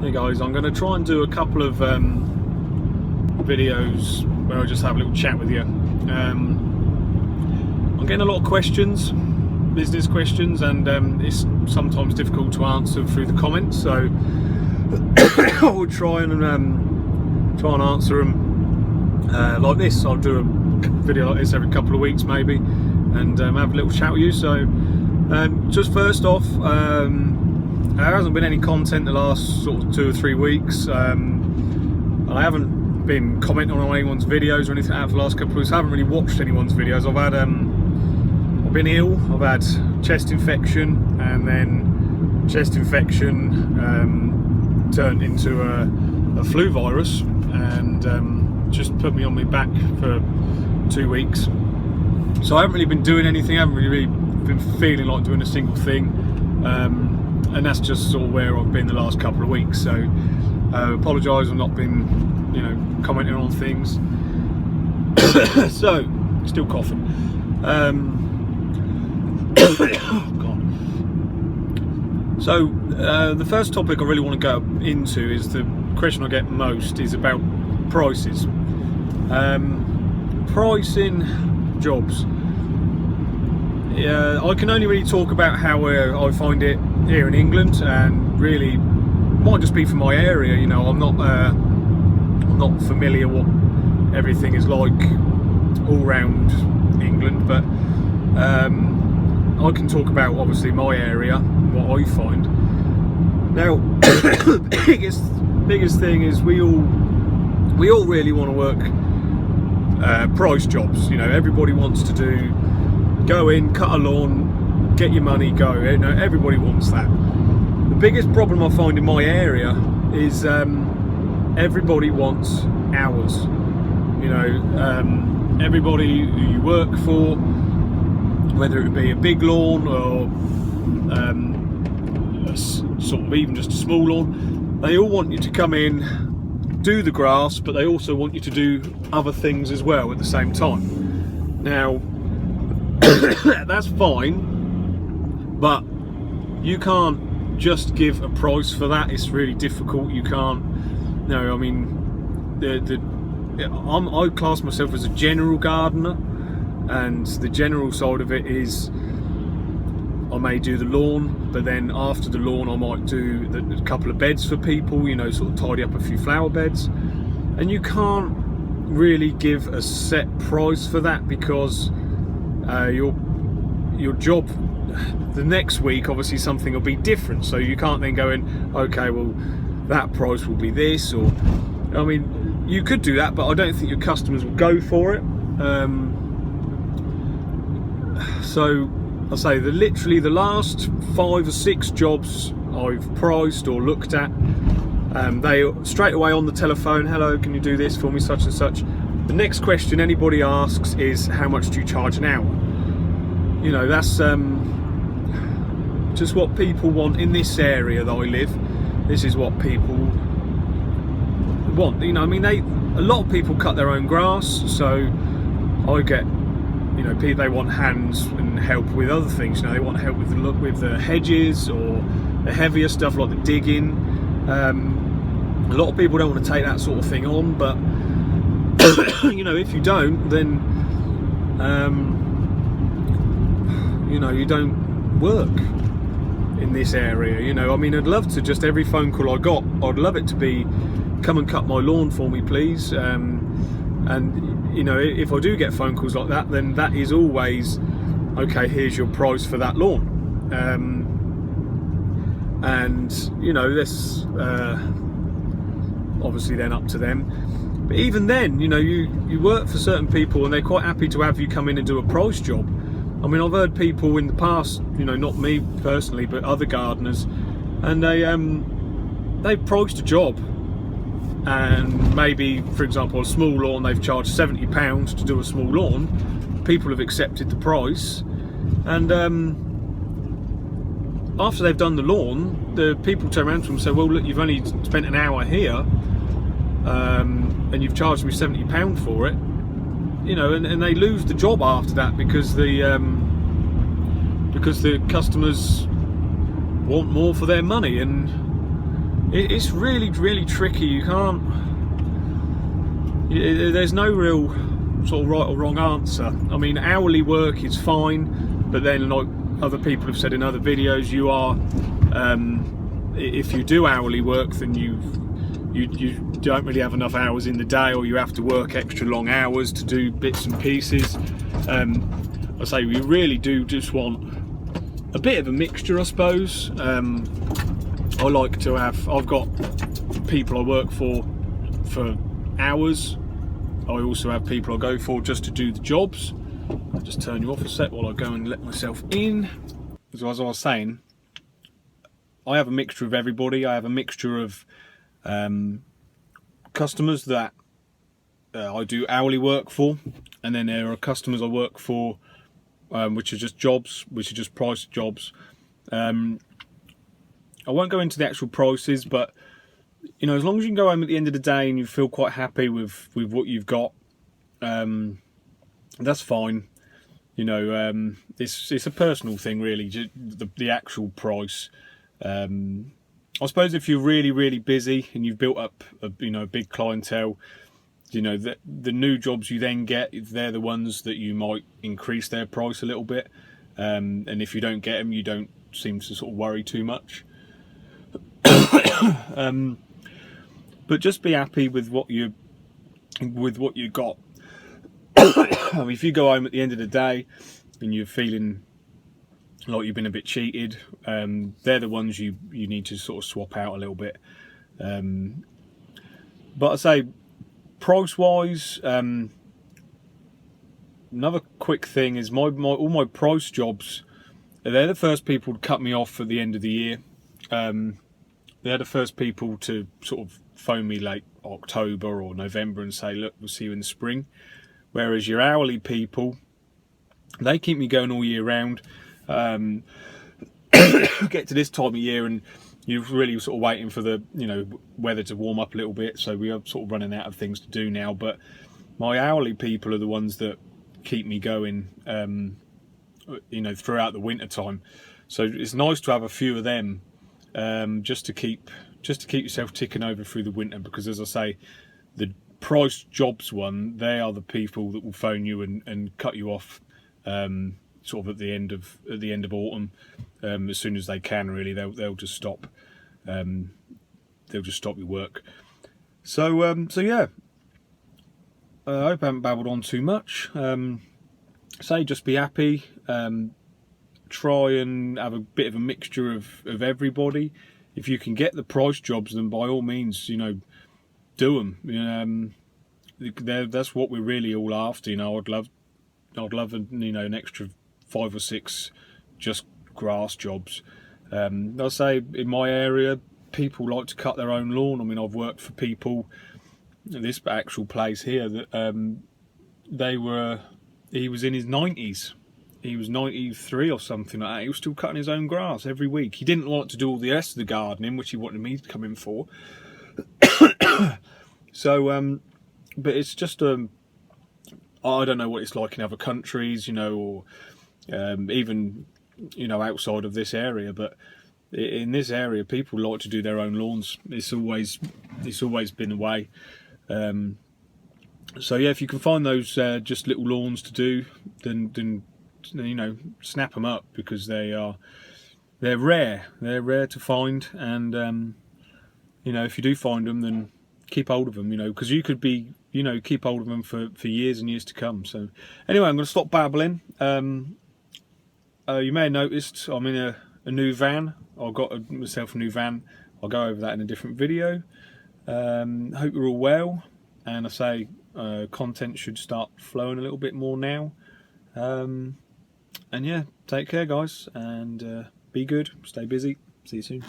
Hey guys, I'm going to try and do a couple of videos where I just have a little chat with you. I'm getting a lot of questions, business questions, and it's sometimes difficult to answer through the comments, so I will try and answer them like this. I'll do a video like this every couple of weeks maybe, and have a little chat with you. So just first off, there hasn't been any content the last sort of 2 or 3 weeks. I haven't been commenting on anyone's videos or anything like that for the last couple of weeks. I haven't really watched anyone's videos. I've been ill. I've had chest infection, and then chest infection turned into a flu virus, and just put me on my back for 2 weeks. So I haven't really been doing anything. I haven't really been feeling like doing a single thing. And that's just sort of where I've been the last couple of weeks. So apologise, I've not been, commenting on things. So still coughing. Oh God. So the first topic I really want to go into is the question I get most is about prices. Pricing jobs. I can only really talk about how I find it here in England, and really might just be for my area. I'm not familiar what everything is like all round England, but I can talk about obviously my area, what I find. Now, the biggest thing is we all really want to work price jobs. Everybody wants to go in, cut a lawn, get your money, go. Everybody wants that. The biggest problem I find in my area is everybody wants hours. Everybody who you work for, whether it be a big lawn or sort of even just a small lawn, they all want you to come in, do the grass, but they also want you to do other things as well at the same time. Now, that's fine, but you can't just give a price for that. It's really difficult. You can't. No, I mean, I class myself as a general gardener, and the general side of it is I may do the lawn, but then after the lawn I might do a couple of beds for people. Sort of tidy up a few flower beds, and you can't really give a set price for that, because your job the next week, obviously something will be different, so you can't then go in, okay, well that price will be this, or I mean, you could do that, but I don't think your customers will go for it. So I say literally the last 5 or 6 jobs I've priced or looked at, they straight away on the telephone, hello, can you do this for me, such and such. The next question anybody asks is, how much do you charge an hour? That's just what people want in this area that I live. This is what people want. I mean, a lot of people cut their own grass, so I get, they want hands and help with other things. They want help with the hedges or the heavier stuff like the digging. A lot of people don't want to take that sort of thing on, but if you don't, then you don't work in this area. I mean, I'd love to, just every phone call I got, I'd love it to be, come and cut my lawn for me please, and if I do get phone calls like that, then that is always, okay, here's your price for that lawn. And this obviously then up to them. But even then, you work for certain people and they're quite happy to have you come in and do a price job. I mean, I've heard people in the past, not me personally, but other gardeners, and they've priced a job, and maybe, for example, a small lawn, they've charged £70 to do a small lawn. People have accepted the price, and after they've done the lawn, the people turn around to them and say, well, look, you've only spent an hour here, and you've charged me £70 for it. And they lose the job after that, because the customers want more for their money, and it's really tricky. You can't, there's no real sort of right or wrong answer. I mean, hourly work is fine, but then like other people have said in other videos, you are if you do hourly work, then you don't really have enough hours in the day, or you have to work extra long hours to do bits and pieces. I say we really do just want a bit of a mixture, I suppose. I like to have, I've got people I work for hours. I also have people I go for just to do the jobs. I'll just turn you off a sec while I go and let myself in. So as I was saying, I have a mixture of everybody. I have a mixture of customers that I do hourly work for, and then there are customers I work for which are just jobs, which are just priced jobs. I won't go into the actual prices, but you know, as long as you can go home at the end of the day and you feel quite happy with what you've got, that's fine. You know, it's a personal thing, really. The actual price. I suppose if you're really busy and you've built up a big clientele, you know, the new jobs you then get, they're the ones that you might increase their price a little bit. And if you don't get them, you don't seem to sort of worry too much. But just be happy with what you got. I mean, if you go home at the end of the day and you're feeling like you've been a bit cheated, they're the ones you need to sort of swap out a little bit. But I say, price wise, another quick thing is all my price jobs, they're the first people to cut me off at the end of the year. They're the first people to sort of phone me late October or November and say, look, we'll see you in the spring. Whereas your hourly people, they keep me going all year round. Get to this time of year and you're really sort of waiting for the weather to warm up a little bit, so we are sort of running out of things to do now. But my hourly people are the ones that keep me going throughout the winter time. So it's nice to have a few of them, just to keep yourself ticking over through the winter, because as I say, the price jobs one, they are the people that will phone you and cut you off sort of at the end of autumn, as soon as they can. Really, they'll just stop. They'll just stop your work. So yeah. I hope I haven't babbled on too much. Say just be happy. Try and have a bit of a mixture of everybody. If you can get the price jobs, then by all means, do them. That's what we're really all after. I'd love an extra 5 or 6 just grass jobs. I'll say in my area, people like to cut their own lawn. I mean, I've worked for people at this actual place here that he was in his 90s. He was 93 or something like that. He was still cutting his own grass every week. He didn't want to do all the rest of the gardening, which he wanted me to come in for. So, but it's just I don't know what it's like in other countries, or even outside of this area. But in this area, people like to do their own lawns. It's always been the way. So yeah, if you can find those just little lawns to do, then snap them up, because they're rare. They're rare to find, and if you do find them, then keep hold of them. Because you could be keep hold of them for years and years to come. So anyway, I'm going to stop babbling. You may have noticed I'm in a new van. I've got myself a new van. I'll go over that in a different video. Hope you're all well, and I say content should start flowing a little bit more now. And yeah, take care guys, and be good, stay busy, see you soon.